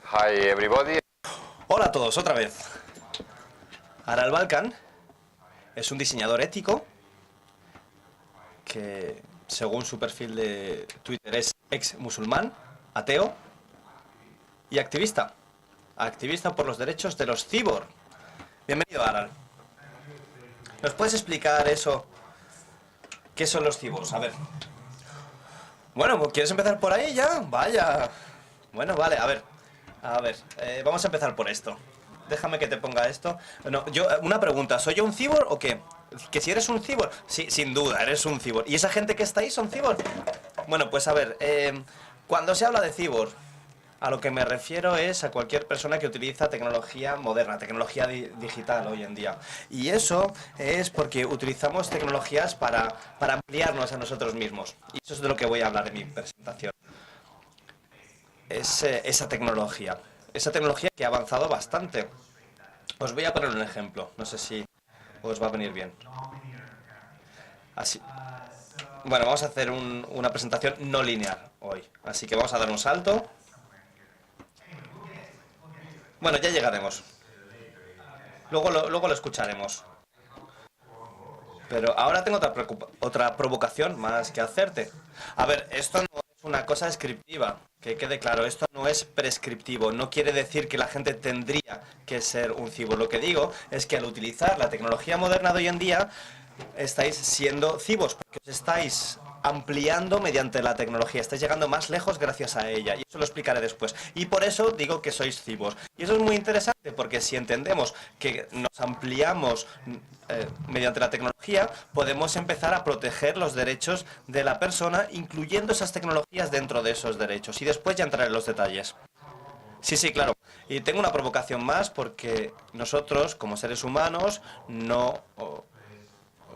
Hi everybody. Hola a todos, otra vez. Aral Balkan es un diseñador ético que, según su perfil de Twitter, es ex musulmán, ateo y activista. Activista por los derechos de los cibor. Bienvenido, Aral. ¿Nos puedes explicar eso? ¿Qué son los cibors? A ver. Bueno, ¿quieres empezar por ahí ya? Vaya. Bueno, vale, a ver. Vamos a empezar por esto. Déjame que te ponga esto. No, una pregunta, ¿soy yo un cibor o qué? ¿Que si eres un cibor? Sí, sin duda, eres un cibor. ¿Y esa gente que está ahí son cibor? Bueno, pues a ver, cuando se habla de cibor, a lo que me refiero es a cualquier persona que utiliza tecnología moderna, tecnología digital hoy en día. Y eso es porque utilizamos tecnologías para ampliarnos a nosotros mismos. Y eso es de lo que voy a hablar en mi presentación. Es esa tecnología. Esa tecnología que ha avanzado bastante. Os voy a poner un ejemplo. No sé si os va a venir bien. Así. Bueno, vamos a hacer una presentación no lineal hoy. Así que vamos a dar un salto. Bueno, ya llegaremos. Luego lo escucharemos. Pero ahora tengo otra provocación más que hacerte. A ver, esto no es una cosa descriptiva, que quede claro, esto no es prescriptivo, no quiere decir que la gente tendría que ser un cibor. Lo que digo es que al utilizar la tecnología moderna de hoy en día, estáis siendo cibos, porque os estáis ampliando mediante la tecnología, estáis llegando más lejos gracias a ella, y eso lo explicaré después. Y por eso digo que sois cibos. Y eso es muy interesante, porque si entendemos que nos ampliamos mediante la tecnología, podemos empezar a proteger los derechos de la persona, incluyendo esas tecnologías dentro de esos derechos. Y después ya entraré en los detalles. Sí, sí, claro. Y tengo una provocación más, porque nosotros, como seres humanos, no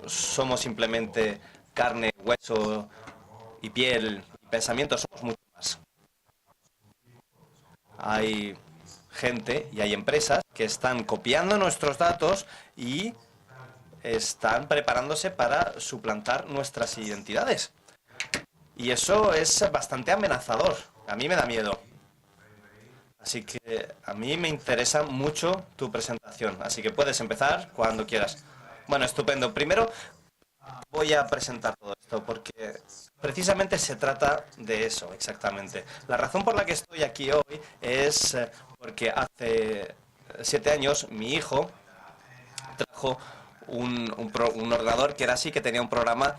somos simplemente carne, hueso y piel y pensamiento, somos mucho más. Hay gente y hay empresas que están copiando nuestros datos y están preparándose para suplantar nuestras identidades. Y eso es bastante amenazador. A mí me da miedo. Así que a mí me interesa mucho tu presentación. Así que puedes empezar cuando quieras. Bueno, estupendo. Primero voy a presentar todo esto porque precisamente se trata de eso, exactamente. La razón por la que estoy aquí hoy es porque hace 7 años mi hijo trajo un ordenador que era así, que tenía un programa,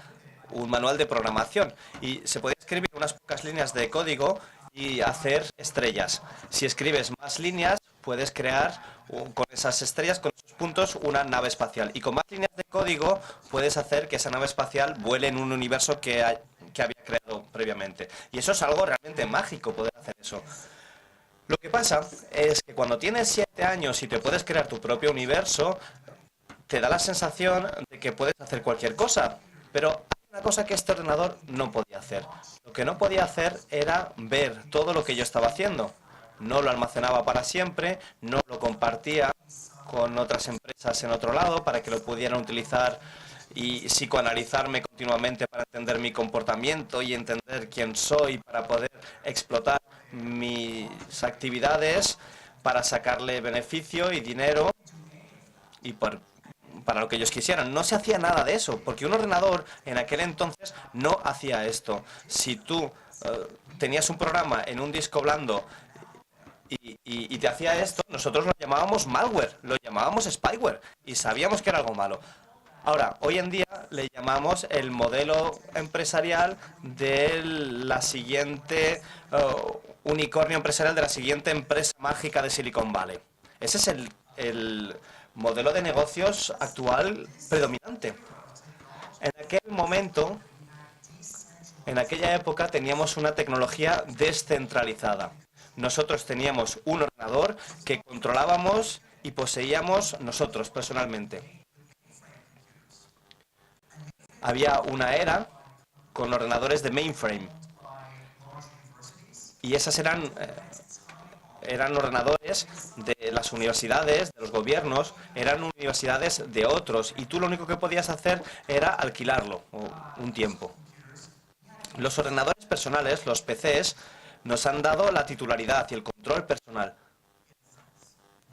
un manual de programación, y se podía escribir unas pocas líneas de código y hacer estrellas. Si escribes más líneas, puedes crear con esas estrellas, con esos puntos, una nave espacial. Y con más líneas de código puedes hacer que esa nave espacial vuele en un universo que había creado previamente. Y eso es algo realmente mágico, poder hacer eso. Lo que pasa es que cuando tienes 7 años y te puedes crear tu propio universo, te da la sensación de que puedes hacer cualquier cosa, pero hay una cosa que este ordenador no podía hacer. Lo que no podía hacer era ver todo lo que yo estaba haciendo. No lo almacenaba para siempre, no lo compartía con otras empresas en otro lado para que lo pudieran utilizar y psicoanalizarme continuamente para entender mi comportamiento y entender quién soy, para poder explotar mis actividades para sacarle beneficio y dinero y para lo que ellos quisieran. No se hacía nada de eso, porque un ordenador en aquel entonces no hacía esto. Si tú tenías un programa en un disco blando y te hacía esto, nosotros lo llamábamos malware, lo llamábamos spyware y sabíamos que era algo malo. Ahora, hoy en día le llamamos el modelo empresarial de la siguiente unicornio empresarial de la siguiente empresa mágica de Silicon Valley. Ese es el modelo de negocios actual predominante. En aquel momento, en aquella época, teníamos una tecnología descentralizada. Nosotros teníamos un ordenador que controlábamos y poseíamos nosotros personalmente. Había una era con ordenadores de mainframe y esas eran ordenadores de las universidades, de los gobiernos, eran universidades de otros y tú lo único que podías hacer era alquilarlo un tiempo. Los ordenadores personales, los PCs, nos han dado la titularidad y el control personal.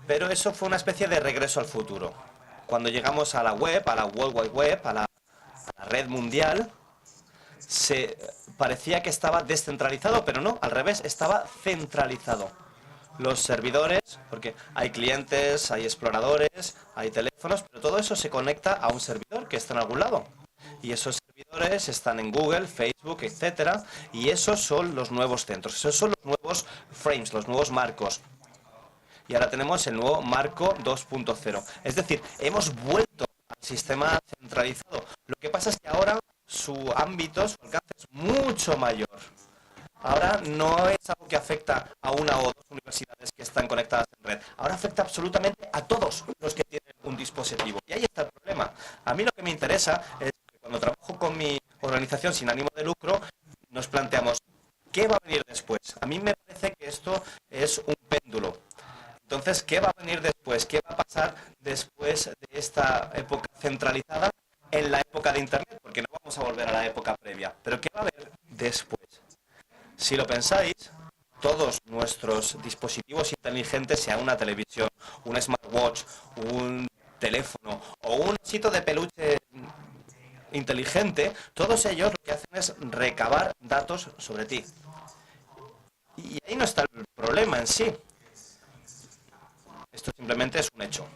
Pero eso fue una especie de regreso al futuro. Cuando llegamos a la web, a la World Wide Web, a la red mundial, parecía que estaba descentralizado, pero no, al revés, estaba centralizado. Los servidores, porque hay clientes, hay exploradores, hay teléfonos, pero todo eso se conecta a un servidor que está en algún lado. Y esos servidores están en Google, Facebook, etcétera, y esos son los nuevos centros, esos son los nuevos frames, los nuevos marcos. Y ahora tenemos el nuevo marco 2.0. Es decir, hemos vuelto al sistema centralizado. Lo que pasa es que ahora su ámbito, su alcance es mucho mayor. Ahora no es algo que afecta a una o dos universidades que están conectadas en red. Ahora afecta absolutamente a todos los que tienen un dispositivo. Y ahí está el problema. A mí lo que me interesa es que cuando trabajo con mi organización sin ánimo de lucro, nos planteamos, ¿qué va a venir después? A mí me parece que esto es un péndulo. Entonces, ¿qué va a venir después? ¿Qué va a pasar después de esta época centralizada en la época de Internet? Porque no vamos a volver a la época previa. Pero ¿qué va a haber después? Si lo pensáis, todos nuestros dispositivos inteligentes, sea una televisión, un smartwatch, un teléfono o un osito de peluche inteligente, todos ellos lo que hacen es recabar datos sobre ti. Y ahí no está el problema en sí. Esto simplemente es un hecho.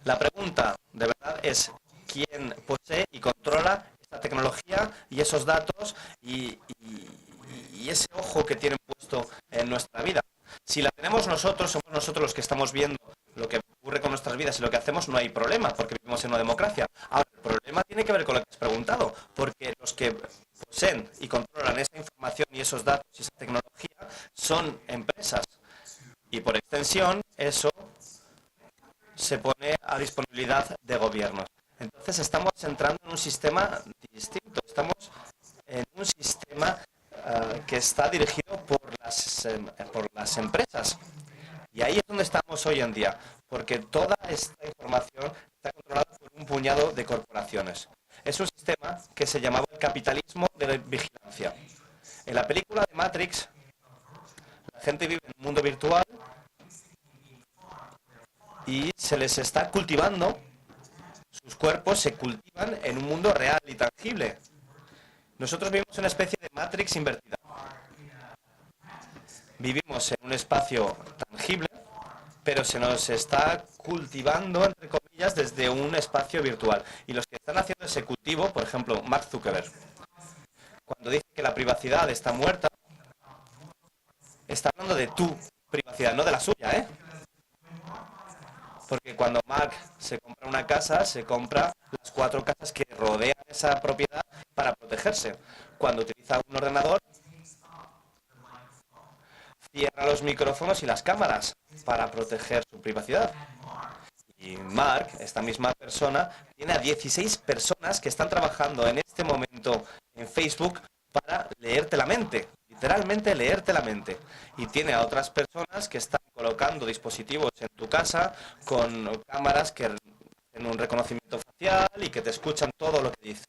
La pregunta, de verdad, es quién posee y controla esta tecnología y esos datos y ese ojo que tienen puesto en nuestra vida. Si la tenemos nosotros, somos nosotros los que estamos viendo lo que ocurre con nuestras vidas y lo que hacemos, no hay problema, porque vivimos en una democracia. Ahora, el problema tiene que ver con lo que has preguntado, porque los que poseen y controlan esa información y esos datos y esa tecnología son empresas. Y por extensión, eso se pone a disponibilidad de gobiernos. Entonces estamos entrando en un sistema distinto, estamos en un sistema que está dirigido por las empresas. Y ahí es donde estamos hoy en día, porque toda esta información está controlada por un puñado de corporaciones. Es un sistema que se llamaba el capitalismo de la vigilancia. En la película de Matrix, la gente vive en un mundo virtual y se les está cultivando, sus cuerpos se cultivan en un mundo real y tangible. Nosotros vivimos en una especie de Matrix invertida. Vivimos en un espacio tangible, pero se nos está cultivando, entre comillas, desde un espacio virtual. Y los que están haciendo ese cultivo, por ejemplo, Mark Zuckerberg, cuando dice que la privacidad está muerta, está hablando de tu privacidad, no de la suya, ¿eh? Porque cuando Mark se compra una casa, se compra las 4 casas que rodean esa propiedad para protegerse. Cuando utiliza un ordenador, cierra los micrófonos y las cámaras para proteger su privacidad. Y Mark, esta misma persona, tiene a 16 personas que están trabajando en este momento en Facebook para leerte la mente, literalmente leerte la mente. Y tiene a otras personas que están colocando dispositivos en tu casa con cámaras que hacen un reconocimiento facial y que te escuchan todo lo que dices.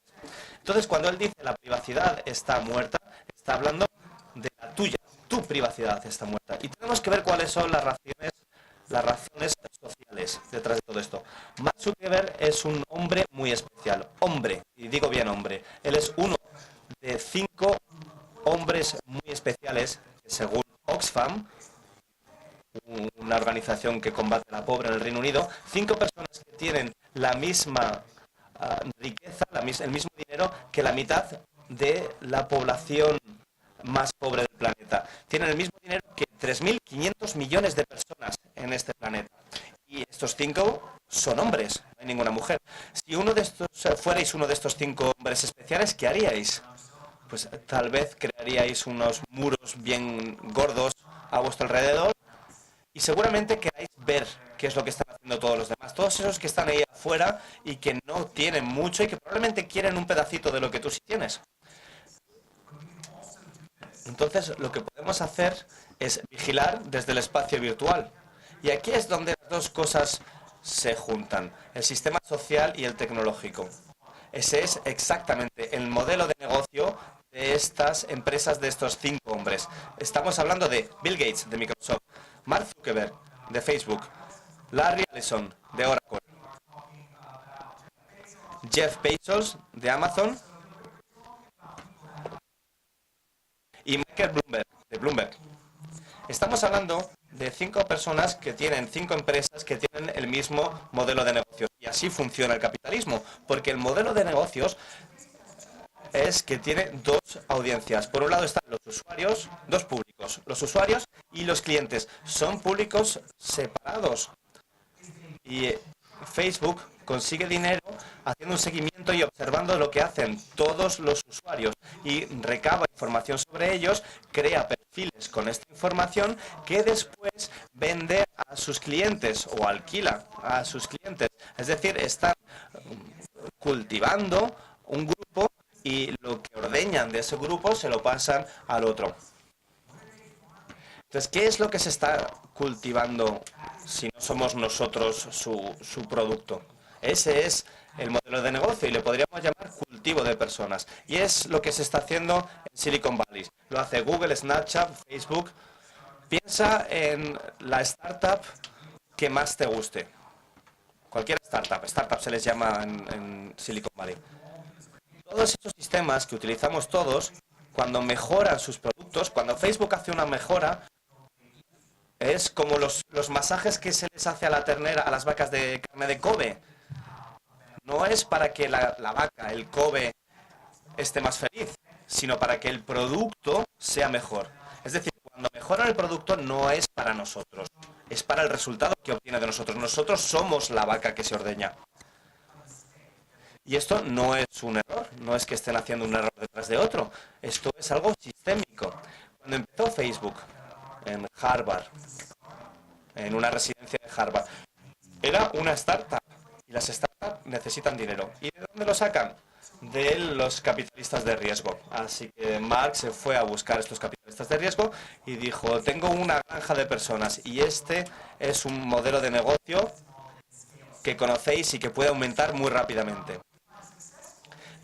Entonces, cuando él dice la privacidad está muerta, está hablando de la tuya. Tu privacidad está muerta. Y tenemos que ver cuáles son las razones sociales detrás de todo esto. Mark Zuckerberg es un hombre muy especial. Hombre, y digo bien hombre. Él es uno de 5 hombres muy especiales, según Oxfam, una organización que combate la pobreza en el Reino Unido, 5 personas que tienen la misma riqueza, el mismo dinero que la mitad de la población más pobre del planeta. Tienen el mismo dinero que 3.500 millones de personas en este planeta. Y estos 5 son hombres, no hay ninguna mujer. Si fuerais uno de estos 5 hombres especiales, ¿qué haríais? Pues tal vez crearíais unos muros bien gordos a vuestro alrededor y seguramente queráis ver qué es lo que están haciendo todos los demás. Todos esos que están ahí afuera y que no tienen mucho y que probablemente quieren un pedacito de lo que tú sí tienes. Entonces, lo que podemos hacer es vigilar desde el espacio virtual. Y aquí es donde las dos cosas se juntan, el sistema social y el tecnológico. Ese es exactamente el modelo de negocio de estas empresas, de estos 5 nombres. Estamos hablando de Bill Gates, de Microsoft, Mark Zuckerberg, de Facebook, Larry Ellison, de Oracle, Jeff Bezos, de Amazon, y Michael Bloomberg, de Bloomberg. Estamos hablando de 5 personas que tienen 5 empresas que tienen el mismo modelo de negocios. Y así funciona el capitalismo, porque el modelo de negocios es que tiene dos audiencias. Por un lado están los usuarios, dos públicos, los usuarios y los clientes. Son públicos separados. Y Facebook consigue dinero haciendo un seguimiento y observando lo que hacen todos los usuarios y recaba información sobre ellos, crea perfiles con esta información que después vende a sus clientes o alquila a sus clientes. Es decir, están cultivando un grupo y lo que ordeñan de ese grupo se lo pasan al otro. Entonces, ¿qué es lo que se está cultivando si no somos nosotros su producto? Ese es el modelo de negocio y le podríamos llamar cultivo de personas. Y es lo que se está haciendo en Silicon Valley. Lo hace Google, Snapchat, Facebook. Piensa en la startup que más te guste. Cualquier startup se les llama en Silicon Valley. Todos esos sistemas que utilizamos todos, cuando mejoran sus productos, cuando Facebook hace una mejora, es como los masajes que se les hace a la ternera, a las vacas de carne de Kobe. No es para que la vaca, el Kobe, esté más feliz, sino para que el producto sea mejor. Es decir, cuando mejoran el producto no es para nosotros, es para el resultado que obtiene de nosotros. Nosotros somos la vaca que se ordeña. Y esto no es un error, no es que estén haciendo un error detrás de otro. Esto es algo sistémico. Cuando empezó Facebook en Harvard, en una residencia de Harvard, era una startup. Y las startups necesitan dinero. ¿Y de dónde lo sacan? De los capitalistas de riesgo. Así que Mark se fue a buscar estos capitalistas de riesgo y dijo, tengo una granja de personas y este es un modelo de negocio que conocéis y que puede aumentar muy rápidamente.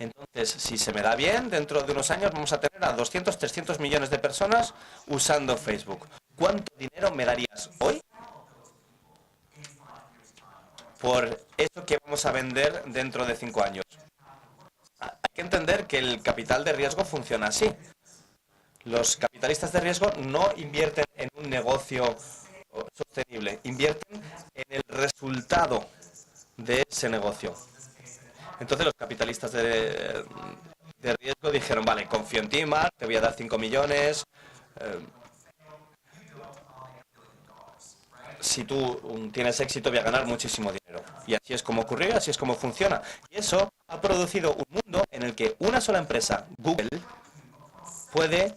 Entonces, si se me da bien, dentro de unos años vamos a tener a 200, 300 millones de personas usando Facebook. ¿Cuánto dinero me darías hoy por eso que vamos a vender dentro de 5 años? Hay que entender que el capital de riesgo funciona así. Los capitalistas de riesgo no invierten en un negocio sostenible, invierten en el resultado de ese negocio. Entonces los capitalistas de riesgo dijeron, vale, confío en ti, Mark, te voy a dar 5 millones. Si tú tienes éxito voy a ganar muchísimo dinero. Y así es como ocurrió, así es como funciona. Y eso ha producido un mundo en el que una sola empresa, Google, puede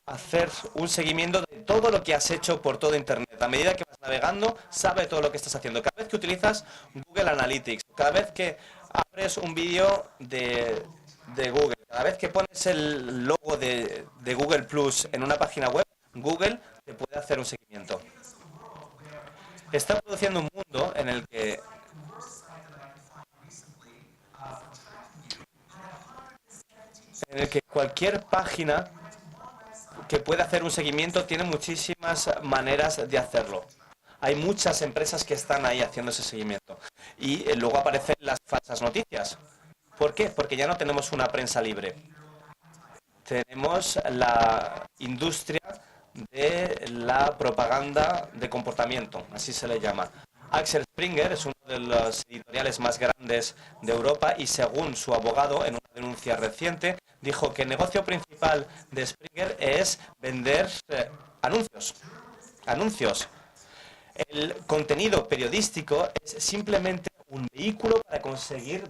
hacer un seguimiento de todo lo que has hecho por todo Internet. A medida que vas navegando, sabe todo lo que estás haciendo. Cada vez que utilizas Google Analytics, cada vez que abres un vídeo de Google, cada vez que pones el logo de Google Plus en una página web, Google te puede hacer un seguimiento. Está produciendo un mundo en el que cualquier página que pueda hacer un seguimiento tiene muchísimas maneras de hacerlo. Hay muchas empresas que están ahí haciendo ese seguimiento. Y luego aparecen las falsas noticias. ¿Por qué? Porque ya no tenemos una prensa libre. Tenemos la industria de la propaganda de comportamiento, así se le llama. Axel Springer es uno de los editoriales más grandes de Europa y según su abogado, en una denuncia reciente, dijo que el negocio principal de Springer es vender anuncios. El contenido periodístico es simplemente un vehículo para conseguir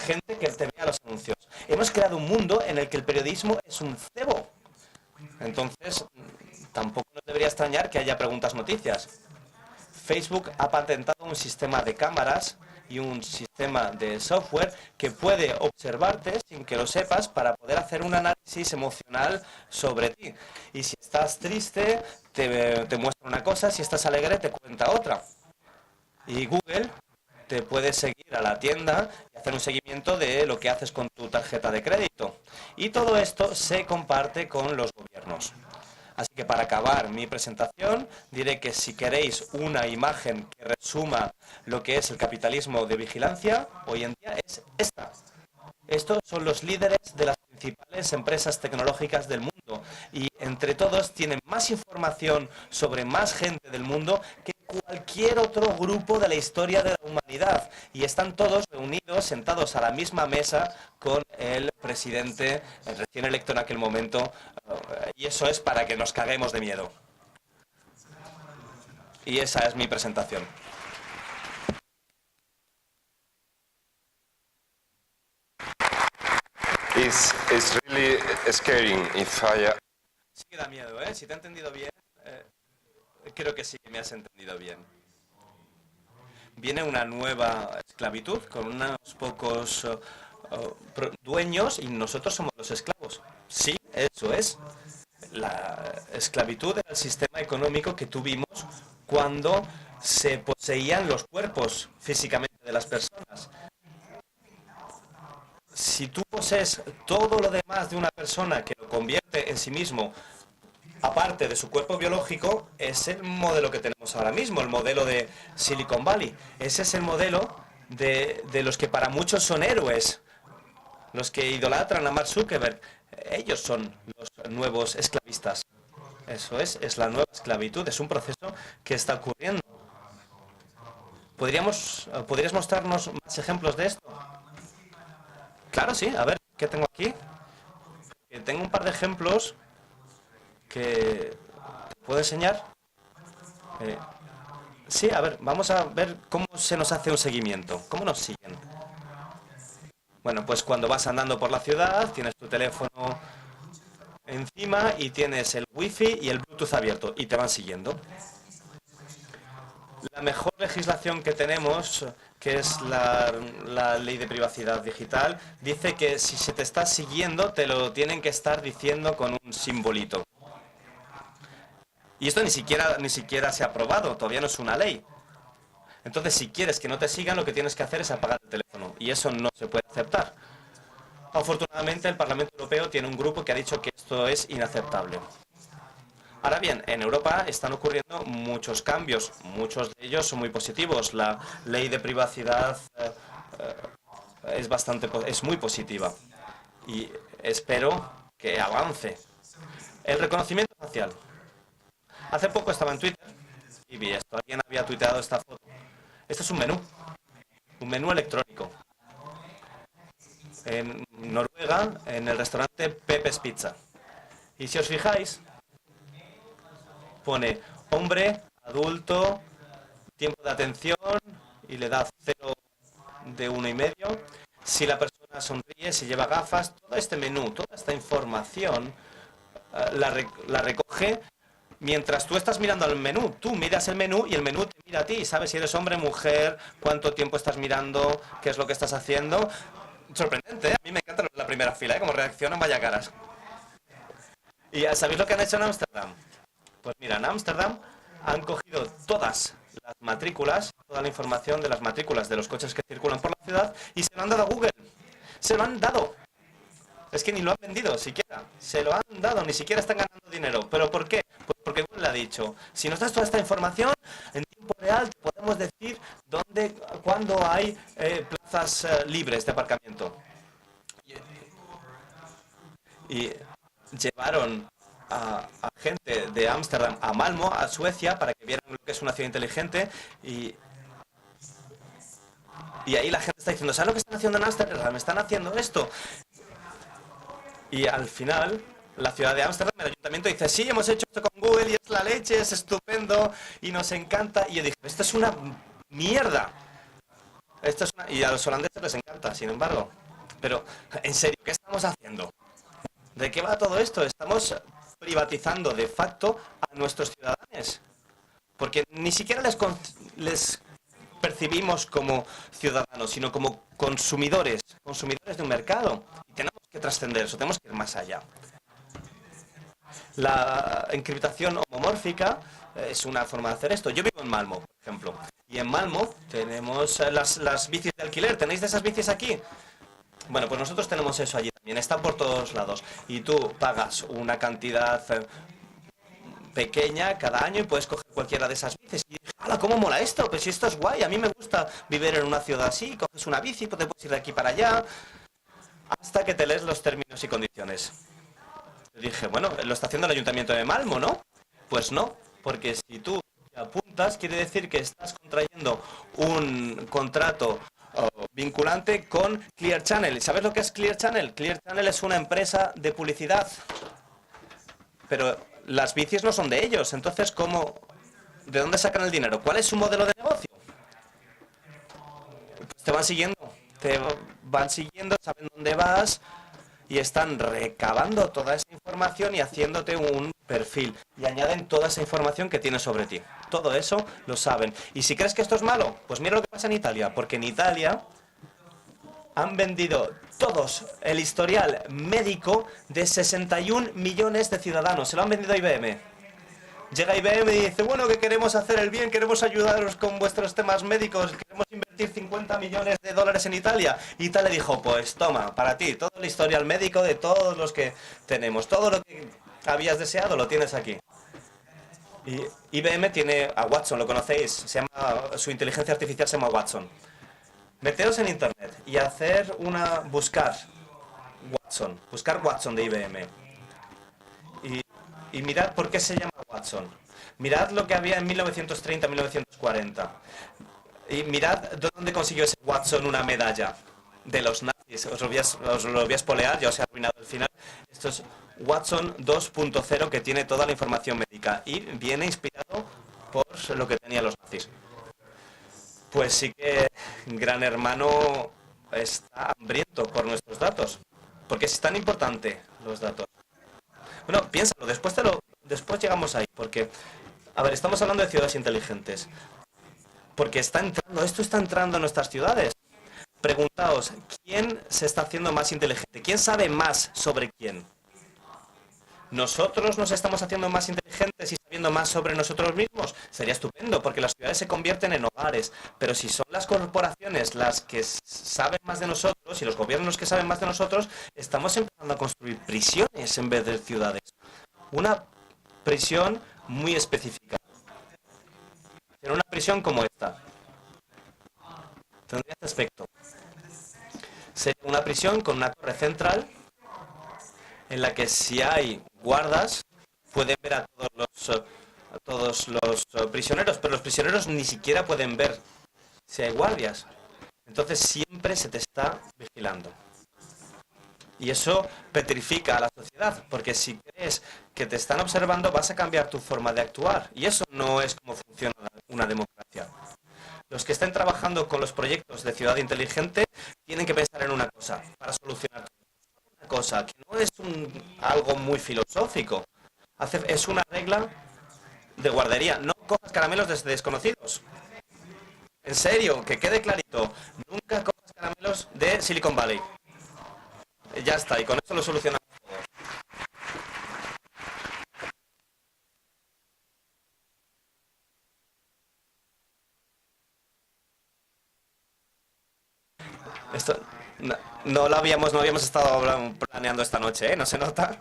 gente que te vea los anuncios. Hemos creado un mundo en el que el periodismo es un cebo. Entonces, tampoco nos debería extrañar que haya preguntas noticias. Facebook ha patentado un sistema de cámaras y un sistema de software que puede observarte sin que lo sepas para poder hacer un análisis emocional sobre ti. Y si estás triste, te muestra una cosa, si estás alegre, te cuenta otra. Y Google te puede seguir a la tienda y hacer un seguimiento de lo que haces con tu tarjeta de crédito. Y todo esto se comparte con los gobiernos. Así que para acabar mi presentación, diré que si queréis una imagen que resuma lo que es el capitalismo de vigilancia, hoy en día es esta. Estos son los líderes de las principales empresas tecnológicas del mundo y entre todos tienen más información sobre más gente del mundo que cualquier otro grupo de la historia de la humanidad. Y están todos reunidos, sentados a la misma mesa con el presidente recién electo en aquel momento. Y eso es para que nos caguemos de miedo. Y esa es mi presentación. It's really scaring if I... Sí que da miedo, ¿eh? Si te he entendido bien, creo que sí que me has entendido bien. Viene una nueva esclavitud con unos pocos dueños y nosotros somos los esclavos. Sí, eso es. La esclavitud era el sistema económico que tuvimos cuando se poseían los cuerpos físicamente de las personas. Si tú posees todo lo demás de una persona que lo convierte en sí mismo, aparte de su cuerpo biológico, es el modelo que tenemos ahora mismo, el modelo de Silicon Valley. Ese es el modelo de los que para muchos son héroes, los que idolatran a Mark Zuckerberg. Ellos son los nuevos esclavistas. Eso es la nueva esclavitud, es un proceso que está ocurriendo. ¿Podrías mostrarnos más ejemplos de esto? Claro, sí. A ver, ¿qué tengo aquí? Tengo un par de ejemplos que puedo enseñar. Sí, a ver, vamos a ver cómo se nos hace un seguimiento. ¿Cómo nos siguen? Bueno, pues cuando vas andando por la ciudad, tienes tu teléfono encima y tienes el wifi y el Bluetooth abierto y te van siguiendo. La mejor legislación que tenemos, que es la ley de privacidad digital, dice que si se te está siguiendo te lo tienen que estar diciendo con un simbolito. Y esto ni siquiera se ha aprobado, todavía no es una ley. Entonces, si quieres que no te sigan, lo que tienes que hacer es apagar el teléfono. Y eso no se puede aceptar. Afortunadamente, el Parlamento Europeo tiene un grupo que ha dicho que esto es inaceptable. Ahora bien, en Europa están ocurriendo muchos cambios. Muchos de ellos son muy positivos. La ley de privacidad es muy positiva. Y espero que avance. El reconocimiento facial. Hace poco estaba en Twitter y vi esto. Alguien había tuiteado esta foto. Esto es un menú electrónico. En Noruega, en el restaurante Pepe's Pizza. Y si os fijáis, pone hombre, adulto, tiempo de atención y le da 0 de 1,5. Si la persona sonríe, si lleva gafas, todo este menú, toda esta información la recoge. Mientras tú estás mirando al menú, tú miras el menú y el menú te mira a ti. Sabes si eres hombre, mujer, cuánto tiempo estás mirando, qué es lo que estás haciendo. Sorprendente, ¿eh? A mí me encanta la primera fila, ¿eh? Cómo reaccionan, vaya caras. ¿Y sabéis lo que han hecho en Ámsterdam? Pues mira, en Ámsterdam han cogido todas las matrículas, toda la información de las matrículas de los coches que circulan por la ciudad y se lo han dado a Google. Se lo han dado. Es que ni lo han vendido siquiera. Se lo han dado, ni siquiera están ganando dinero. ¿Pero por qué? Pues porque Google le ha dicho, si nos das toda esta información, en tiempo real te podemos decir cuándo hay plazas libres de aparcamiento. Y llevaron a gente de Ámsterdam a Malmö, a Suecia, para que vieran lo que es una ciudad inteligente y ahí la gente está diciendo, ¿sabes lo que están haciendo en Ámsterdam? Están haciendo esto. Y al final, la ciudad de Ámsterdam, el ayuntamiento dice, sí, hemos hecho esto con Google y es la leche, es estupendo y nos encanta. Y yo dije, esto es una mierda. Y a los holandeses les encanta, sin embargo. Pero, en serio, ¿qué estamos haciendo? ¿De qué va todo esto? Estamos privatizando de facto a nuestros ciudadanos. Porque ni siquiera les percibimos como ciudadanos, sino como consumidores de un mercado. Y tenemos que trascender eso, tenemos que ir más allá. La encriptación homomórfica es una forma de hacer esto. Yo vivo en Malmö, por ejemplo, Y en Malmo tenemos las bicis de alquiler. ¿Tenéis de esas bicis aquí? Bueno, pues nosotros tenemos eso allí también. Están por todos lados. Y tú pagas una cantidad pequeña cada año y puedes coger cualquiera de esas bicis. Y dije, ¡hala, cómo mola esto! Pues si esto es guay, a mí me gusta vivir en una ciudad así, coges una bici, pues te puedes ir de aquí para allá, hasta que te lees los términos y condiciones. Yo dije, bueno, lo está haciendo el Ayuntamiento de Malmo, ¿no? Pues no, porque si tú te apuntas, quiere decir que estás contrayendo un contrato vinculante con Clear Channel. ¿Sabes lo que es Clear Channel? Clear Channel es una empresa de publicidad, pero las bicis no son de ellos. Entonces, ¿de dónde sacan el dinero? ¿Cuál es su modelo de negocio? Pues te van siguiendo, saben dónde vas y están recabando toda esa información y haciéndote un perfil. Y añaden toda esa información que tienes sobre ti. Todo eso lo saben. Y si crees que esto es malo, pues mira lo que pasa en Italia. Porque en Italia han vendido todos el historial médico de 61 millones de ciudadanos. Se lo han vendido a IBM. Llega IBM y dice, bueno, que queremos hacer el bien, queremos ayudaros con vuestros temas médicos, queremos invertir 50 millones de dólares en Italia. Y Italia dijo, pues toma, para ti, todo el historial médico de todos los que tenemos, todo lo que habías deseado lo tienes aquí. Y IBM tiene a Watson, ¿lo conocéis? Su inteligencia artificial se llama Watson. Meteos en internet y buscar Watson de IBM. Y mirad por qué se llama Watson. Mirad lo que había en 1930-1940. Y mirad de dónde consiguió ese Watson una medalla. De los nazis. Os lo voy a spoilear, ya os he arruinado el final. Esto es Watson 2.0, que tiene toda la información médica. Y viene inspirado por lo que tenían los nazis. Pues sí que Gran Hermano está hambriento por nuestros datos. Porque es tan importante los datos. Bueno, piénsalo, después llegamos ahí, porque, a ver, estamos hablando de ciudades inteligentes, porque esto está entrando en nuestras ciudades. Preguntaos, ¿quién se está haciendo más inteligente? ¿Quién sabe más sobre quién? ¿Nosotros nos estamos haciendo más inteligentes y sabiendo más sobre nosotros mismos? Sería estupendo, porque las ciudades se convierten en hogares. Pero si son las corporaciones las que saben más de nosotros y los gobiernos los que saben más de nosotros, estamos empezando a construir prisiones en vez de ciudades. Una prisión muy específica. En una prisión como esta. Tendría este aspecto. Sería una prisión con una torre central en la que si hay guardas pueden ver a todos los prisioneros, pero los prisioneros ni siquiera pueden ver si hay guardias. Entonces siempre se te está vigilando. Y eso petrifica a la sociedad, porque si crees que te están observando vas a cambiar tu forma de actuar. Y eso no es como funciona una democracia. Los que estén trabajando con los proyectos de ciudad inteligente tienen que pensar en una cosa para solucionar una cosa, que no es algo muy filosófico. Es una regla de guardería. No cojas caramelos de desconocidos. En serio, que quede clarito. Nunca cojas caramelos de Silicon Valley. Ya está, y con eso lo solucionamos todo. Esto no habíamos estado planeando esta noche, ¿eh? ¿No se nota?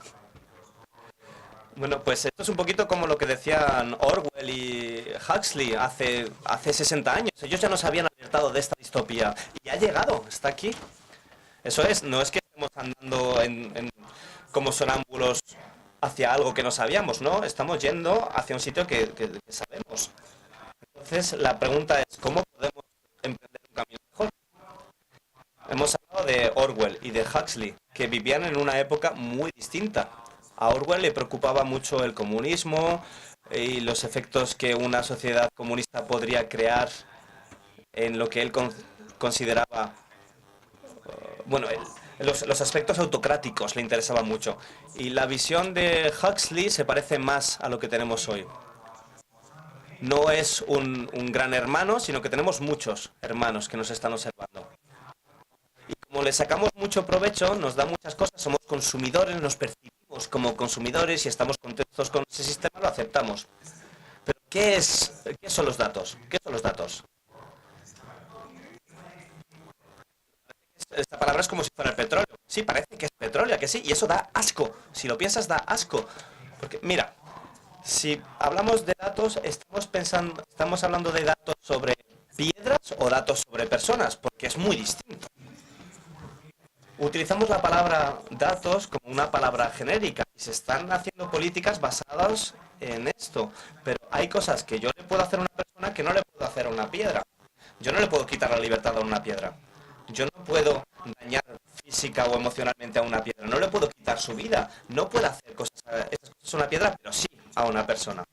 Bueno, pues esto es un poquito como lo que decían Orwell y Huxley hace 60 años. Ellos ya nos habían alertado de esta distopía y ha llegado, está aquí. Eso es, no es que estemos andando como sonámbulos hacia algo que no sabíamos, ¿no? Estamos yendo hacia un sitio que sabemos. Entonces, la pregunta es, ¿cómo podemos emprender un camino mejor? Hemos hablado de Orwell y de Huxley, que vivían en una época muy distinta. A Orwell le preocupaba mucho el comunismo y los efectos que una sociedad comunista podría crear en lo que él consideraba... Bueno, los aspectos autocráticos le interesaban mucho. Y la visión de Huxley se parece más a lo que tenemos hoy. No es un gran hermano, sino que tenemos muchos hermanos que nos están observando. Y como le sacamos mucho provecho, nos da muchas cosas, somos consumidores, nos percibimos como consumidores y estamos contentos con ese sistema, lo aceptamos. Pero ¿qué son los datos? ¿Qué son los datos? esta palabra es como si fuera el petróleo. Sí, parece que es petróleo, ¿a que sí? Y eso da asco. Si lo piensas, da asco. Porque, mira, si hablamos de datos, estamos hablando de datos sobre piedras o datos sobre personas, porque es muy distinto. Utilizamos la palabra datos como una palabra genérica y se están haciendo políticas basadas en esto. Pero hay cosas que yo le puedo hacer a una persona que no le puedo hacer a una piedra. Yo no le puedo quitar la libertad a una piedra. Yo no puedo dañar física o emocionalmente a una piedra. No le puedo quitar su vida. No puedo hacer estas cosas a una piedra, pero sí a una persona.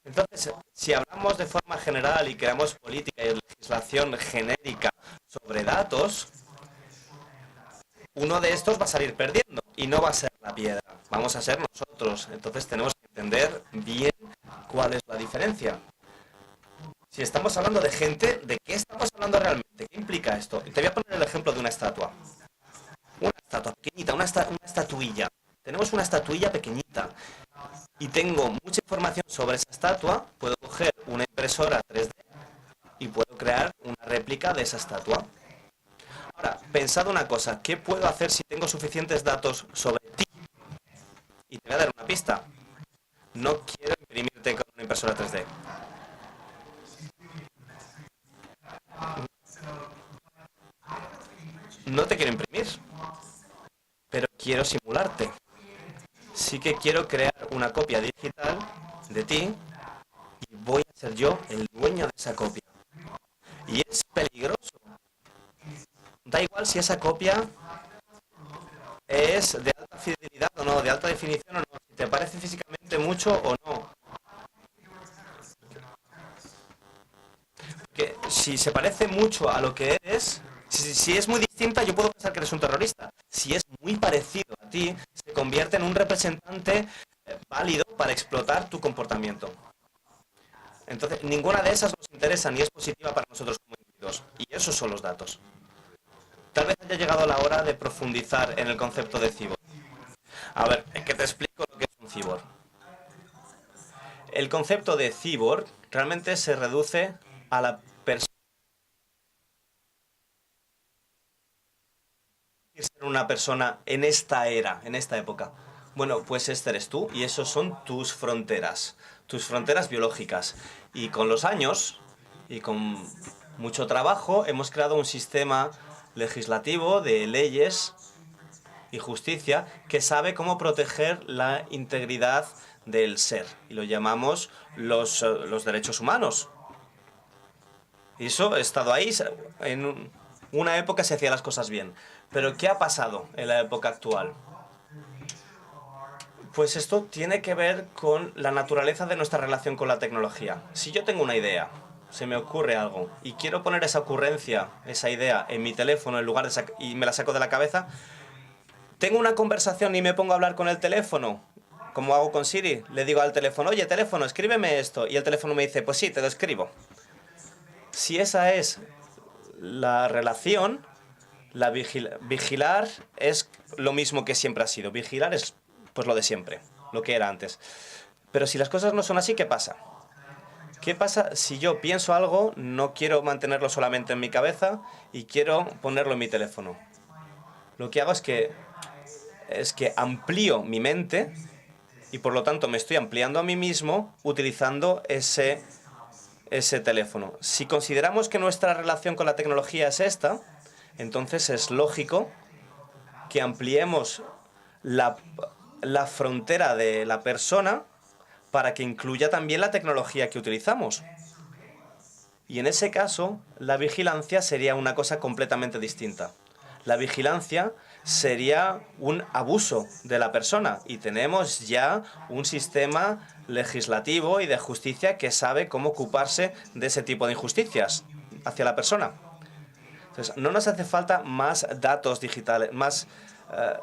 Entonces, si hablamos de forma general y creamos política y legislación genérica sobre datos, uno de estos va a salir perdiendo y no va a ser la piedra, vamos a ser nosotros. Entonces tenemos que entender bien cuál es la diferencia. Si estamos hablando de gente, ¿de qué estamos hablando realmente? ¿Qué implica esto? Te voy a poner el ejemplo de una estatua. Una estatua pequeñita, una estatuilla. Tenemos una estatuilla pequeñita y tengo mucha información sobre esa estatua. Puedo coger una impresora 3D y puedo crear una réplica de esa estatua. Ahora, pensad una cosa, ¿qué puedo hacer si tengo suficientes datos sobre ti? Y te voy a dar una pista. No quiero imprimirte con una impresora 3D. No te quiero imprimir, pero quiero simularte. Sí que quiero crear una copia digital de ti y voy a ser yo el dueño de esa copia. Y es peligroso. Da igual si esa copia es de alta fidelidad o no, de alta definición o no, si te parece físicamente mucho o no. Porque si se parece mucho a lo que eres, si es muy distinta, yo puedo pensar que eres un terrorista. Si es muy parecido a ti, se convierte en un representante válido para explotar tu comportamiento. Entonces, ninguna de esas nos interesa ni es positiva para nosotros como individuos. Y esos son los datos. Tal vez haya llegado la hora de profundizar en el concepto de cyborg. A ver, que te explico lo que es un cyborg. El concepto de cyborg realmente se reduce a la persona. Ser una persona en esta era, en esta época. Bueno, pues este eres tú y esos son tus fronteras biológicas. Y con los años y con mucho trabajo hemos creado un sistema legislativo de leyes y justicia que sabe cómo proteger la integridad del ser. Y lo llamamos los derechos humanos. Y eso ha estado ahí. En una época se hacían las cosas bien. Pero ¿qué ha pasado en la época actual? Pues esto tiene que ver con la naturaleza de nuestra relación con la tecnología. Si yo tengo una idea, se me ocurre algo, y quiero poner esa ocurrencia, esa idea, en mi teléfono en lugar de y me la saco de la cabeza, tengo una conversación y me pongo a hablar con el teléfono, como hago con Siri. Le digo al teléfono, oye, teléfono, escríbeme esto. Y el teléfono me dice, pues sí, te lo escribo. Si esa es la relación, vigilar es lo mismo que siempre ha sido. Vigilar es pues lo de siempre, lo que era antes. Pero si las cosas no son así, ¿qué pasa? ¿Qué pasa si yo pienso algo, no quiero mantenerlo solamente en mi cabeza y quiero ponerlo en mi teléfono? Lo que hago es que amplío mi mente y por lo tanto me estoy ampliando a mí mismo utilizando ese teléfono. Si consideramos que nuestra relación con la tecnología es esta, entonces es lógico que ampliemos la frontera de la persona para que incluya también la tecnología que utilizamos. Y en ese caso, la vigilancia sería una cosa completamente distinta. La vigilancia sería un abuso de la persona y tenemos ya un sistema legislativo y de justicia que sabe cómo ocuparse de ese tipo de injusticias hacia la persona. Entonces, no nos hace falta más datos digitales, más